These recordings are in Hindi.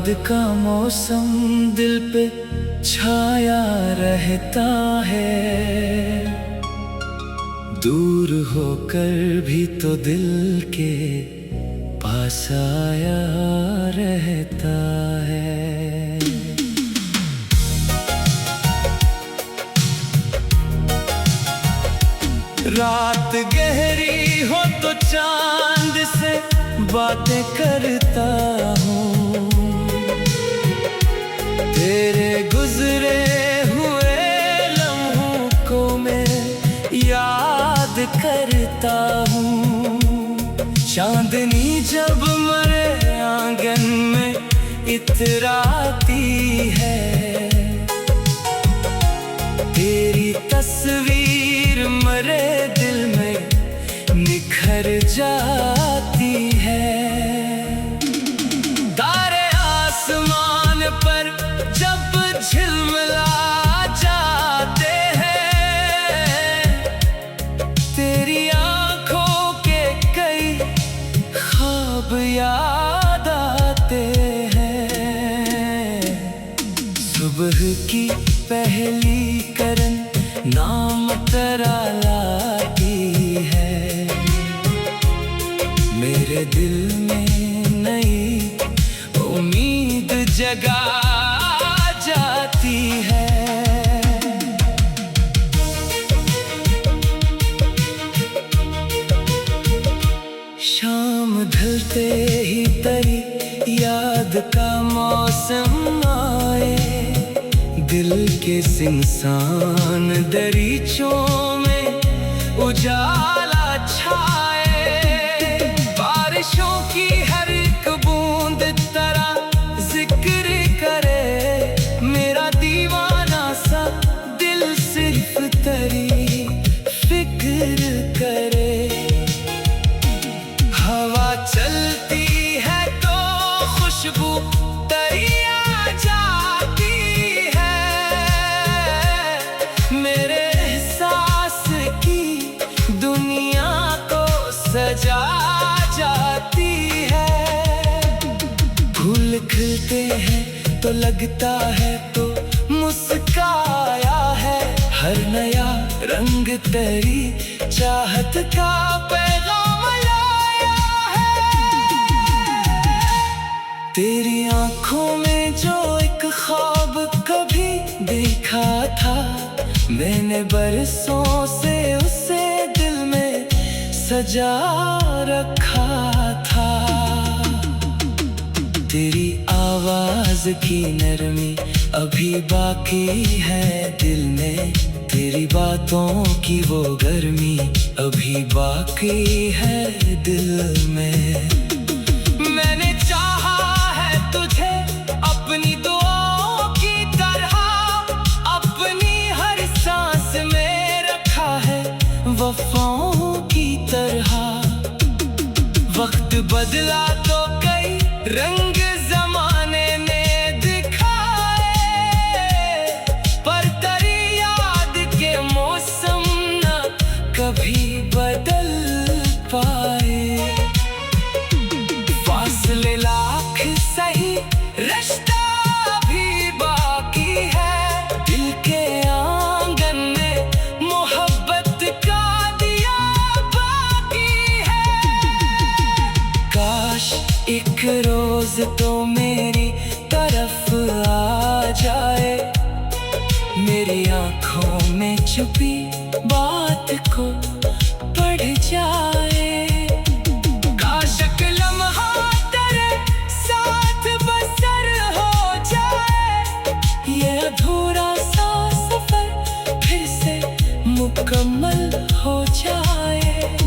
का मौसम दिल पे छाया रहता है, दूर होकर भी तो दिल के पास आया रहता है। रात गहरी हो तो चांद से बातें करता हूँ, तेरे गुजरे हुए लम्हों को मैं याद करता हूँ। चांदनी जब मेरे आंगन में इतराती है, तेरी तस्वीर मेरे दिल में निखर जाती है। तारे आसमान पर जब झिलमिला जाते हैं, तेरी आंखों के कई ख्वाब याद आते हैं। सुबह की पहली करन नाम तेरा लाती है, मेरे दिल में नई उम्मीद जगा जाती है। शाम ढलते ही तेरी याद का मौसम आए, दिल के सिंसान दरीचों में उजाला छाए। बारिशों की हर एक बूंद तरह जिक्र करे, मेरा दीवाना सा दिल सिर्फ तेरी फिक्र करे। हवा चलती है तो खुशबू तेरी आ जाती है, मेरे एहसास की दुनिया को सजा जाती है। फूल खिलते हैं तो लगता है तो मुस्काया है, हर नया रंग तेरी चाहत का पैगाम लाया है। तेरी आंखों में जो एक ख्वाब कभी देखा था, मैंने बरसों से उसे दिल में सजा रखा था। तेरी आवाज की नरमी अभी बाकी है दिल में, तेरी बातों की वो गर्मी अभी बाकी है दिल में। मैंने चाहा है तुझे अपनी दुआओं की तरह, अपनी हर सांस में रखा है वफाओं की तरह। वक्त बदला तो कई रंग जमाने ने दिखाए, पर तेरी याद के मौसम न कभी बदल पाए। फासले लाख सही रिश्ता भी बाकी है, दिल के आंगन में मोहब्बत का दिया बाकी है। काश एक रोज तो मेरी तरफ आ जाए, मेरी आंखों में छुपी बात को पढ़ जाए। काश एक लम्हा तेरे साथ बसर हो जाए, ये अधूरा सा सफर फिर से मुकम्मल हो जाए।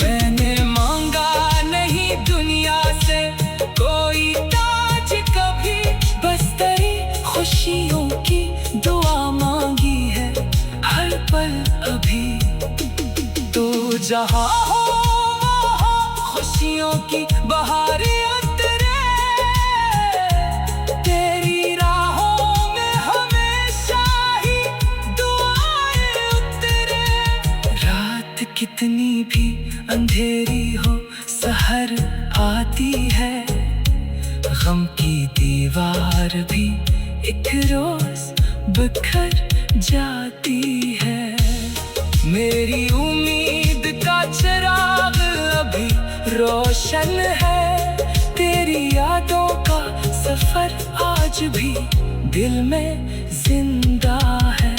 मैंने मांगा नहीं दुनिया से कोई ताज कभी, बस तेरी खुशियों की दुआ मांगी है हर पल अभी। तू जहाँ हो वहाँ खुशियों की बहार उतरे, तेरी राहों में हमेशा ही दुआएं उतरे। रात कितनी भी अंधेरी हो सहर आती है, गम की दीवार भी एक रोज बिखर जाती है। मेरी उम्मीद का चिराग अभी रोशन है, तेरी यादों का सफर आज भी दिल में जिंदा है।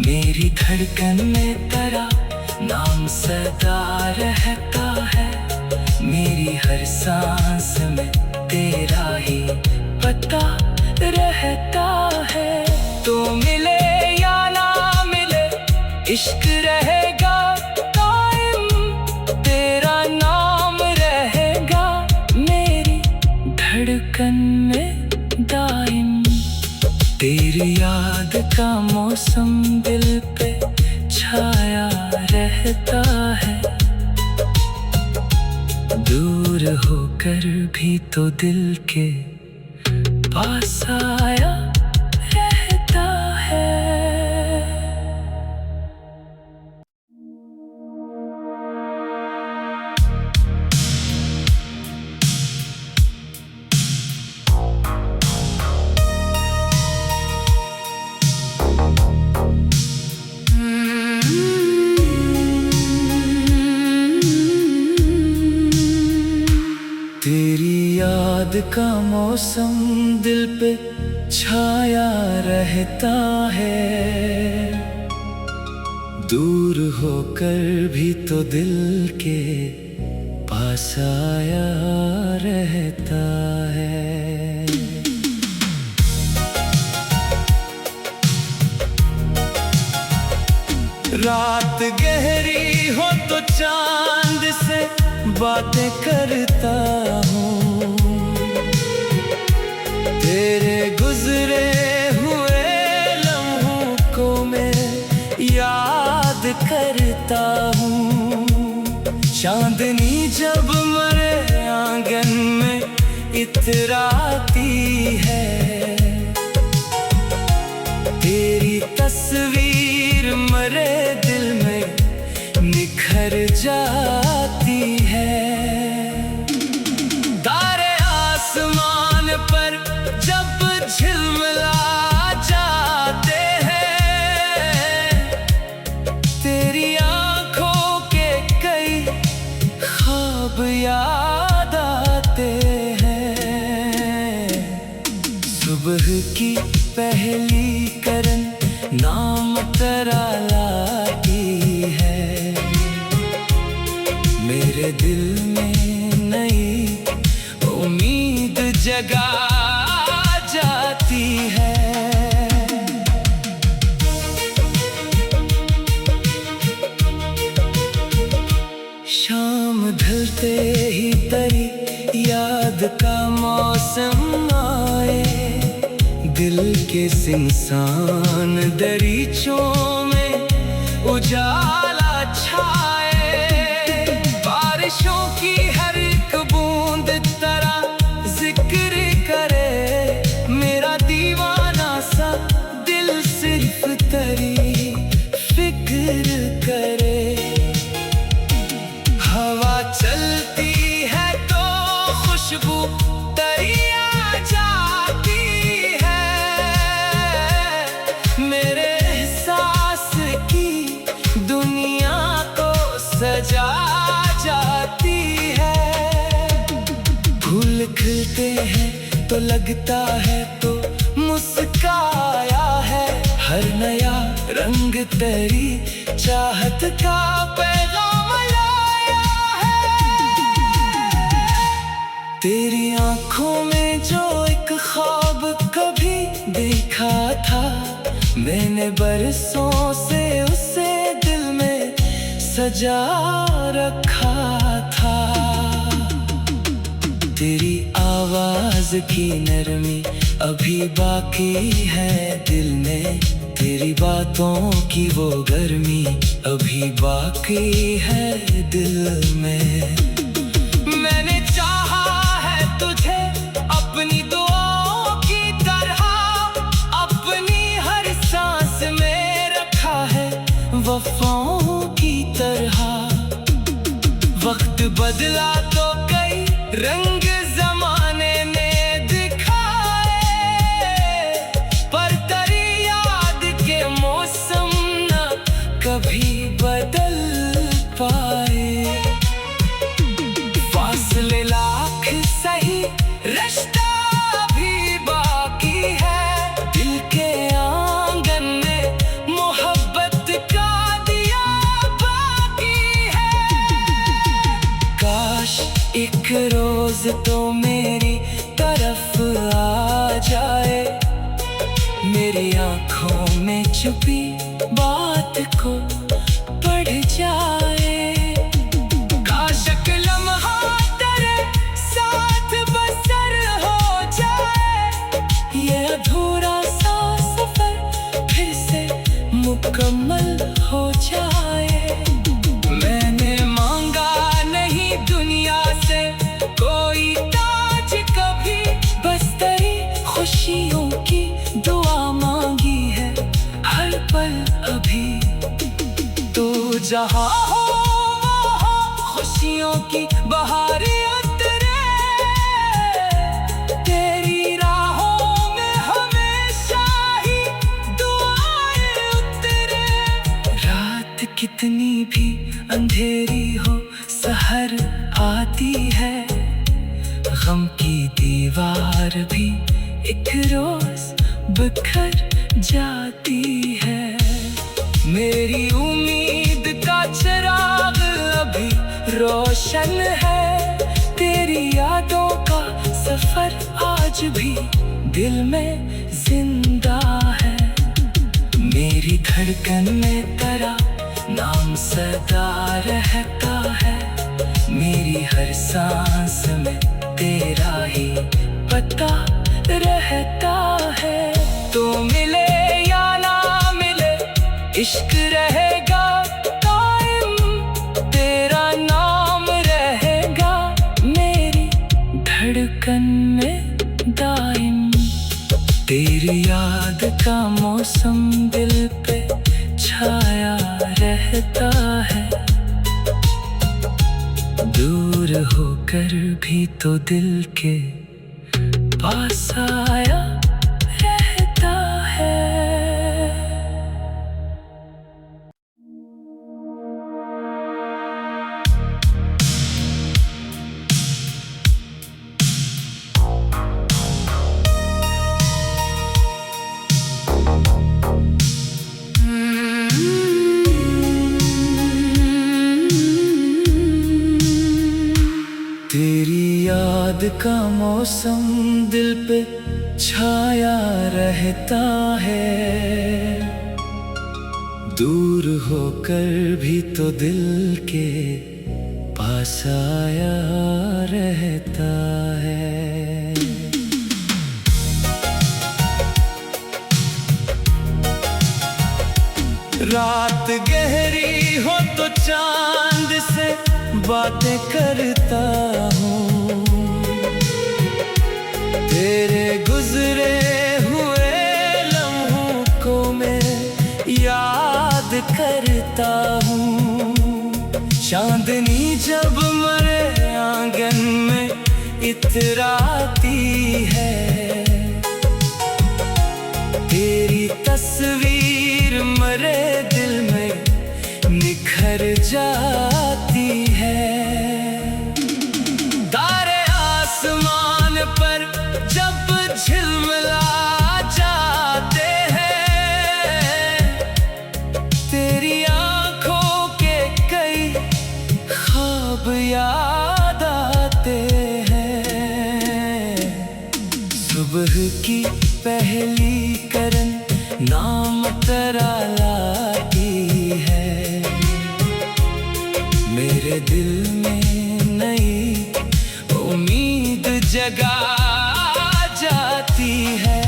मेरी धड़कन में तेरा नाम सदा रहता है, मेरी हर सांस में तेरा ही पता रहता है। तो मिले या ना मिले इश्क रहेगा कायम, तेरा नाम रहेगा मेरी धड़कन में दायम। तेरी याद का मौसम दिल पे छाया रहता है, दूर होकर भी तो दिल के पास आया रहता है। तेरी याद का मौसम दिल पे छाया रहता है, दूर होकर भी तो दिल के पास आया रहता है। रात गहरी हो तो चांद से बातें करता हूँ, तेरे गुजरे हुए लम्हों को मैं याद करता हूँ। चांदनी जब मेरे आंगन में इतराती है, तेरी तस्वीर मेरे दिल में निखर जाती है। तारे आसमान पर जब झिलमिला जाते हैं, तेरी आंखों के कई ख्वाब याद आते हैं। सुबह की पहली किरण नाम तेरा लाती है, मेरे दिल में नई उम्मीद जगा जाती है। शाम ढलते ही तेरी याद का मौसम आए, दिल के सिंसान दरीचों में उजाला छाए। बारिशों की हर एक बूंद तरह जिक्र करे, मेरा दीवाना सा दिल सिर्फ तेरी फिक्र करे। हवा चलती है तो खुशबू तेरी आ जाती है, मेरे एहसास की दुनिया को सजा जाती है। फूल खिलते हैं तो लगता है तो मुस्काया है, हर नया रंग तेरी चाहत का पैगाम लाया है। तेरी आंखों में जो एक ख्वाब कभी देखा था, मैंने बरसों से उसे दिल में सजा रखा था। तेरी आवाज की नरमी अभी बाकी है दिल में, तेरी बातों की वो गर्मी अभी बाकी है दिल में। मैंने चाहा है तुझे अपनी दुआओं की तरह, अपनी हर सांस में रखा है वफाओं की तरह। वक्त बदला तो कई रंग जमाने ने एक रोज तो मेरी तरफ आ जाए, मेरी आंखों में छुपी बात को पढ़ जाए। काश एक लम्हा तेरे साथ बसर हो जाए, ये अधूरा सा सफर फिर से मुकम्मल हो जाए। मैंने मांगा नहीं दुनिया से कोई ताज कभी, बस तेरी खुशियों की दुआ मांगी है हर पल अभी। तू जहाँ हो वहाँ खुशियों की बहार उतरे, तेरी राहों में हमेशा ही दुआएं उतरे। रात कितनी भी अंधेरी हो सहर आती है, गम की दीवार भी एक रोज बिखर जाती है। मेरी उम्मीद का चिराग अभी रोशन है, तेरी यादों का सफर आज भी दिल में जिंदा है। मेरी धड़कन में तेरा नाम सदा रहता है, मेरी हर सांस में तेरा ही पता रहता है। तू मिले या ना मिले इश्क रहेगा कायम, तेरा नाम रहेगा मेरी धड़कन में दायम। तेरी याद का मौसम दिल पे छाया रहता है, दूर होकर भी तो दिल के पास आया रहता है। तेरी याद का मौसम दिल पे छाया रहता है, दूर होकर भी तो दिल के पास आया रहता है। रात गहरी हो तो चांद से बातें करता हूँ, तेरे गुजरे हुए लम्हों को मैं याद करता हूँ। चांदनी जब मेरे आंगन में इतराती है, तेरी तस्वीर मेरे दिल में निखर जाती है। तारे आसमान पर जब झिलमिला जाते हैं, तेरी आंखों के कई ख्वाब याद आते हैं। सुबह की पहली किरण नाम तेरा लाती है, मेरे दिल में नई उम्मीद जगा जाती है।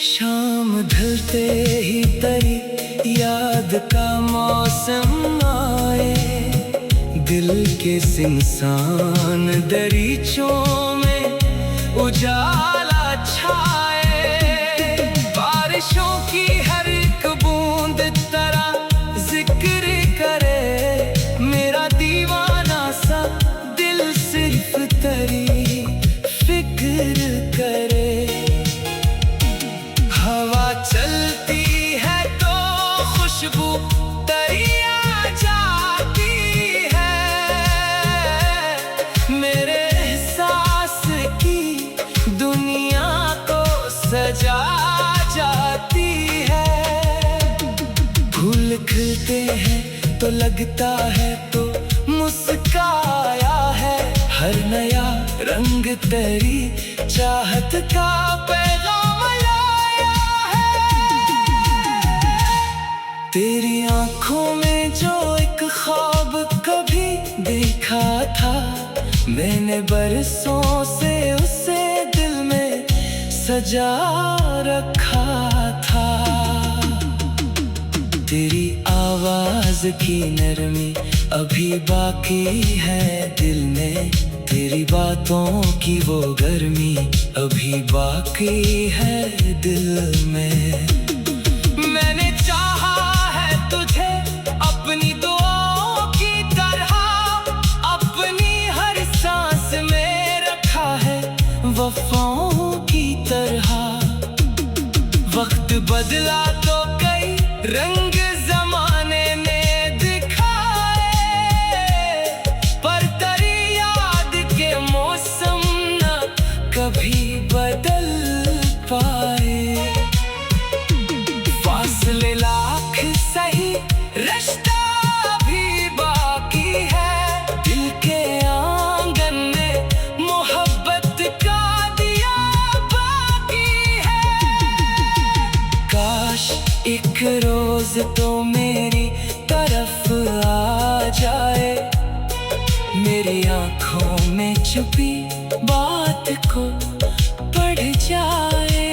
शाम ढलते ही तेरी याद का मौसम आए, दिल के सिंसान दरीचों में उजाला छाए। बारिशों की हर एक बूंद तरह जिक्र करे, मेरा दीवाना सा दिल सिर्फ तेरी फिक्र करे। हवा चलती है तो खुशबू तेरी आ जाती है, मेरे एहसास की दुनिया मिलते हैं तो लगता है तो मुस्काया है। हर नया रंग तेरी चाहत का पैगाम लाया है। तेरी आंखों में जो एक ख्वाब कभी देखा था, मैंने बरसों से उसे दिल में सजा रखा था। तेरी आवाज की नरमी अभी बाकी है दिल में, तेरी बातों की वो गर्मी अभी बाकी है दिल में। मैंने चाहा है तुझे अपनी दुआओं की तरह, अपनी हर सांस में रखा है वफाओं की तरह। वक्त बदला तो कई रंग जमाने ने दिखाए, पर तेरी याद के मौसम न कभी बदल पाए। फासले लाख सही रिश्ता भी बाकी है, दिल के आंगन में मोहब्बत का दिया बाकी है। काश एक रोज तो मेरी तरफ आ जाए, मेरी आंखों में छुपी बात को पढ़ जाए।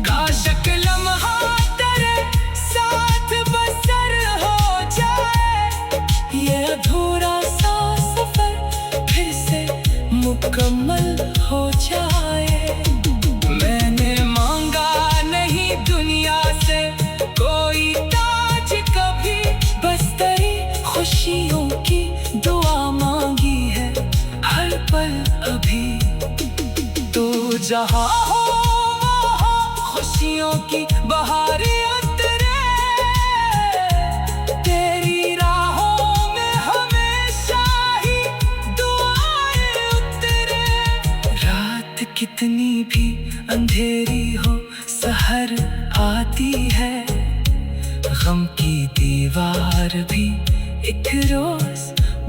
काश एक लम्हा तेरे साथ बसर हो जाए, ये अधूरा सा सफर फिर से मुकम्मल हो जाए। मैंने मांगा नहीं दुनिया से कोई ताज कभी, बस तेरी खुशियों की दुआ मांगी है हर पल अभी। तू जहाँ हो वहाँ खुशियों की बहारें उतरे, तेरी राहों में हमेशा ही दुआएं उतरे। रात कितनी भी अंधेरी हो सहर आती है, गम की दीवार भी एक रोज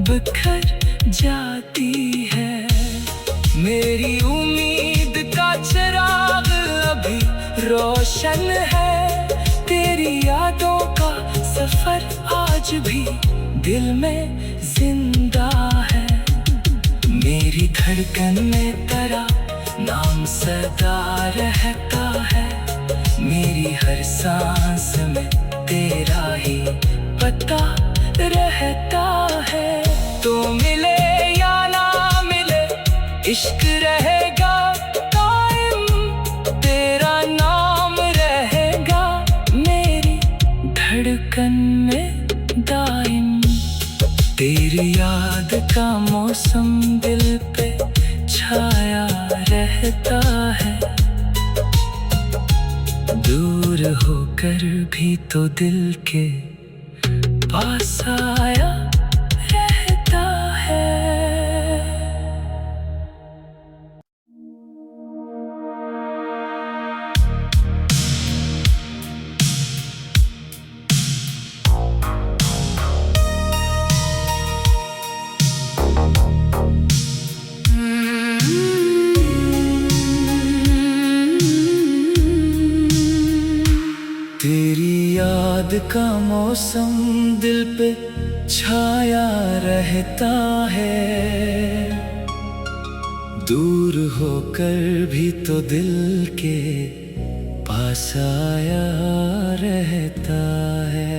बिखर जाती है। मेरी उम्मीद का चिराग अभी रोशन है, तेरी यादों का सफर आज भी दिल में जिंदा है। मेरी धड़कन में तेरा नाम सदा रहता है, मेरी हर सांस में तेरा ही पता रहता है। तो मिले या ना मिले इश्क रहेगा कायम, तेरा नाम रहेगा मेरी धड़कन में दाइम। तेरी याद का मौसम दिल पे छाया रहता है, दूर होकर भी तो दिल के पास आया रहता है। तेरी याद का मौसम दिल पे छाया रहता है, दूर होकर भी तो दिल के पास आया रहता है।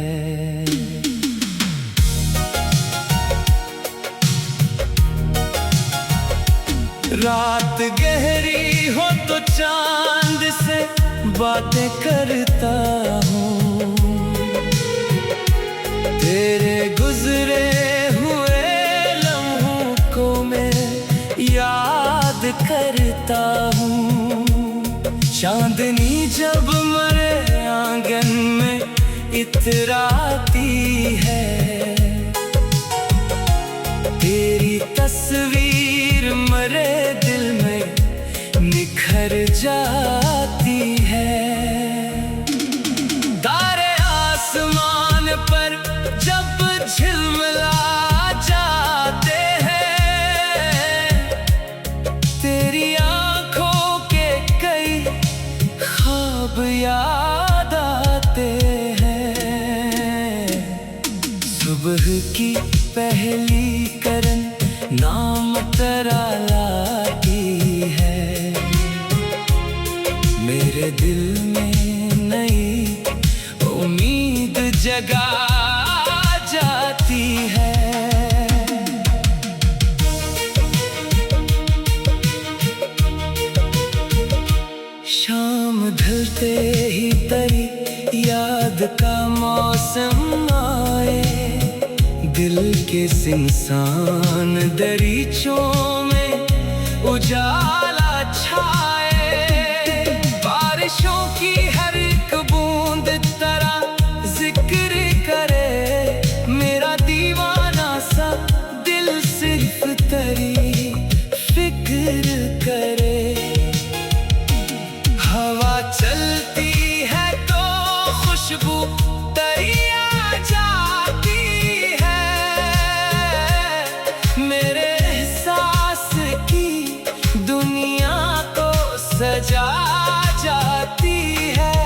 रात गहरी हो तो चांद से बातें करता हूँ, तेरे गुजरे हुए लम्हों को मैं याद करता हूँ। चांदनी जब मेरे आंगन में इतराती है, तेरी तस्वीर मेरे दिल में निखर जाती है। तारे आसमान याद आते हैं। सुबह की पहली करन नाम तेरा लाती है। मेरे दिल में नई उम्मीद जगा जाती है। शाम ढलते ही तेरी याद का मौसम आए। दिल के सिंसान दरीचों में उजाला छाए। बारिशों की हर एक बूंद तेरा जिक्र करे। मेरा दीवाना सा दिल सिर्फ तेरी फिक्र करे। हवा चलती है तो खुशबू तेरी आ जाती है। मेरे एहसास की दुनिया को सजा जाती है।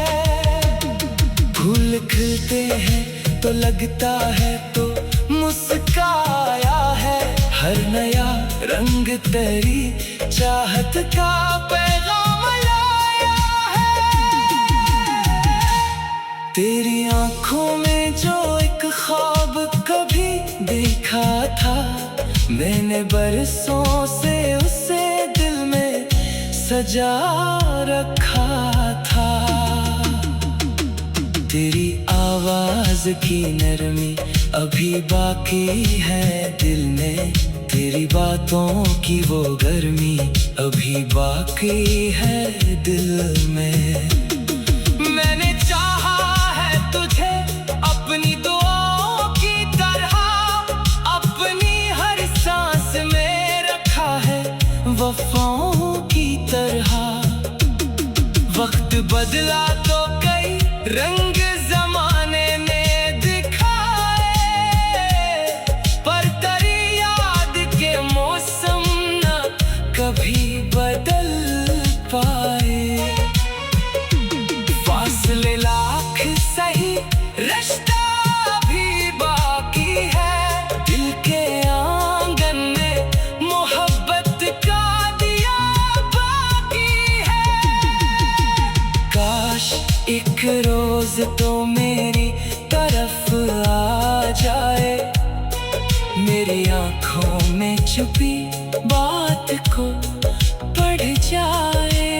फूल खिलते हैं तो लगता है तो मुस्काया है। हर नया रंग तेरी चाहत का पैगाम लाया है। तेरी आंखों में जो एक ख्वाब कभी देखा था, मैंने बरसों से उसे दिल में सजा रखा था। तेरी आवाज की नरमी अभी बाकी है दिल में। तेरी बातों की वो गर्मी अभी बाकी है दिल में। मैंने चाहा है तुझे अपनी दुआओं की तरह। अपनी हर सांस में रखा है वफाओं की तरह। वक्त बदला तो कई रंग जमाने ने दिखाए। पर तेरी याद के मौसम न कभी बदल पाए। फासले लाख सही रिश्ता भी बाकी है। दिल के आंगन में मोहब्बत का दिया बाकी है। काश एक रोज तो मेरी तरफ आ जाए। मेरी आंखों में छुपी बात को पढ़ जाए।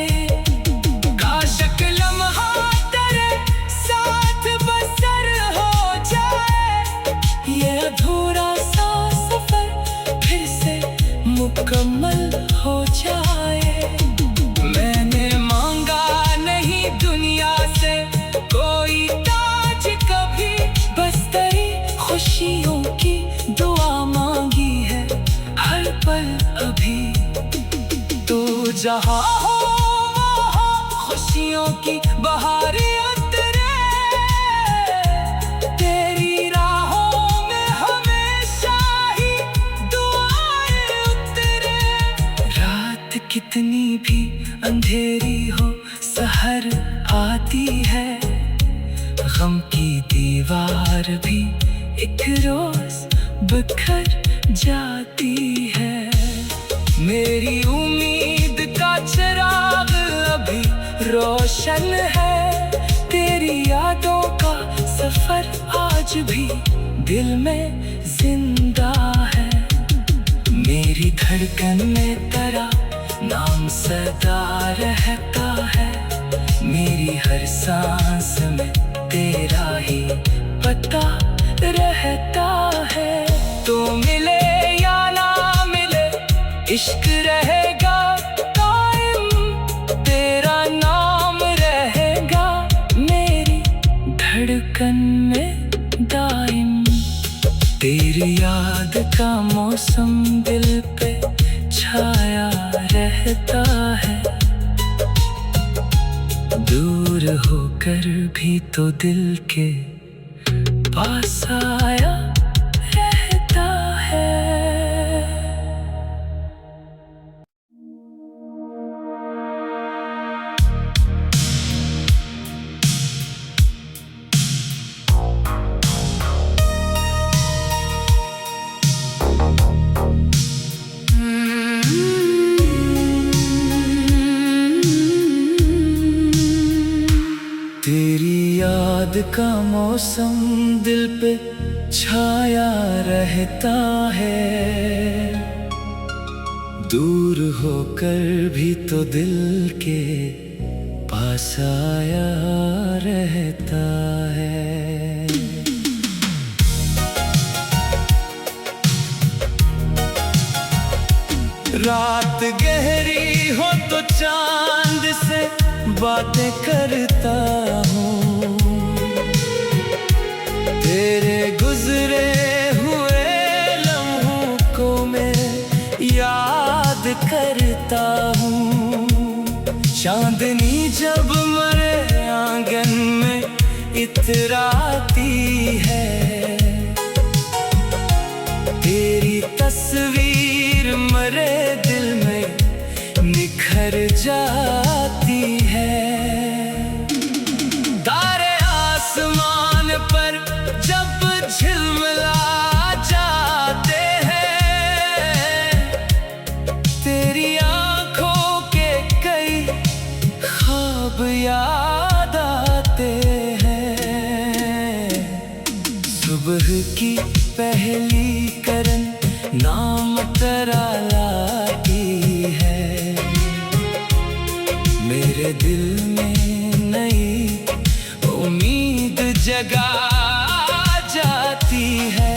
काश एक लम्हा तेरे साथ बसर हो जाए। ये अधूरा सा सफर फिर से मुकम्मल हो जाए। मैंने मांगा नहीं दुनिया से कोई ताज कभी, बस तेरी खुशियों की दुआ मांगी है हर पल अभी। तू जहाँ हो वहाँ खुशियों की बहार उतरे। तेरी राहों में हमेशा ही दुआएं उतरे। रात कितनी भी अंधेरी हो सहर आती है। गम की दीवार भी एक रोज बिखर जाती है। मेरी उम्मीद का चिराग अभी रोशन है। तेरी यादों का सफर आज भी दिल में जिंदा है। मेरी धड़कन में तेरा नाम सदा रहता है। मेरी हर सांस में तेरा ही पता रहता है। तो मिले या ना मिले इश्क रहेगा कायम। तेरा नाम रहेगा मेरी धड़कन में दाइम। तेरी याद का मौसम दिल पे छाया रहता है। दूर होकर भी तो दिल के पास आया रहता है। तेरी याद का मौसम दिल पे छाया रहता है, दूर होकर भी तो दिल के पास आया रहता है। रात गहरी हो तो चांद से बातें करता हूँ, तेरे गुजरे हुए लम्हों को मैं याद करता हूँ। चांदनी जब मेरे आंगन में इतराती है, तेरी तस्वीर मेरे दिल में निखर जाती है। तारे आसमान पर जब झिलमिला जाते हैं, तेरी आंखों के कई ख्वाब याद आते हैं। सुबह की पहली करन नाम तेरा लाती है, मेरे दिल में नई उम्मीद जगा जाती है।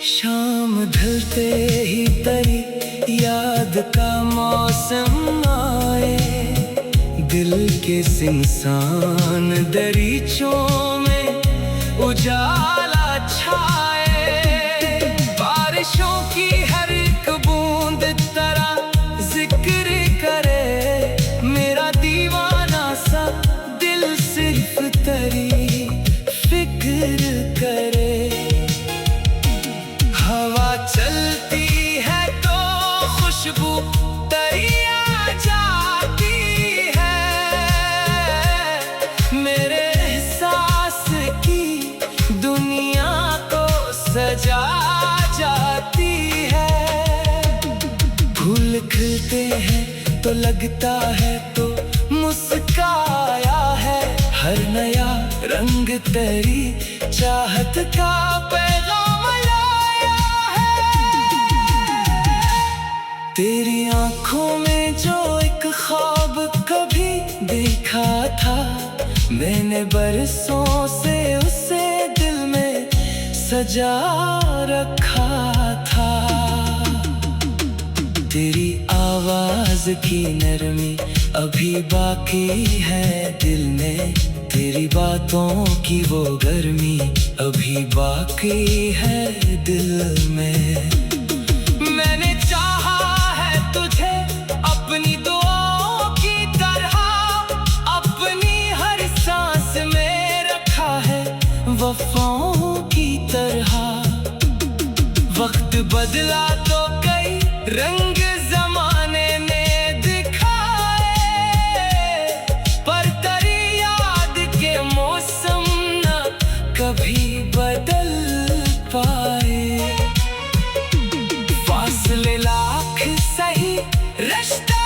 शाम ढलते ही तेरी याद का मौसम आए, दिल के सिंसान दरीचों में उजाला छाए। बारिशों की हर एक बूंद तरह जिक्र करे, मेरा दीवाना सा दिल सिर्फ तेरी फिक्र करे। हवा चलती है तो खुशबू तेरी आ जाती है, मेरे एहसास की दुनिया को सजा जाती है। फूल खिलते हैं तो लगता है तो मुस्काया है, हर नया रंग तेरी चाहत का पैगाम लाया है। तेरी आंखों में जो एक ख्वाब कभी देखा था, मैंने बरसों से उसे दिल में सजा रखा था। तेरी आवाज की नरमी अभी बाकी है दिल में, तेरी बातों की वो गर्मी अभी बाकी है दिल में। मैंने चाहा है तुझे अपनी दुआओं की तरह, अपनी हर सांस में रखा है वफाओं की तरह। वक्त बदला तो कई रंग जमाने ने दिखाए, पर तेरी याद के मौसम न कभी बदल पाए। फासले लाख सही रिश्ते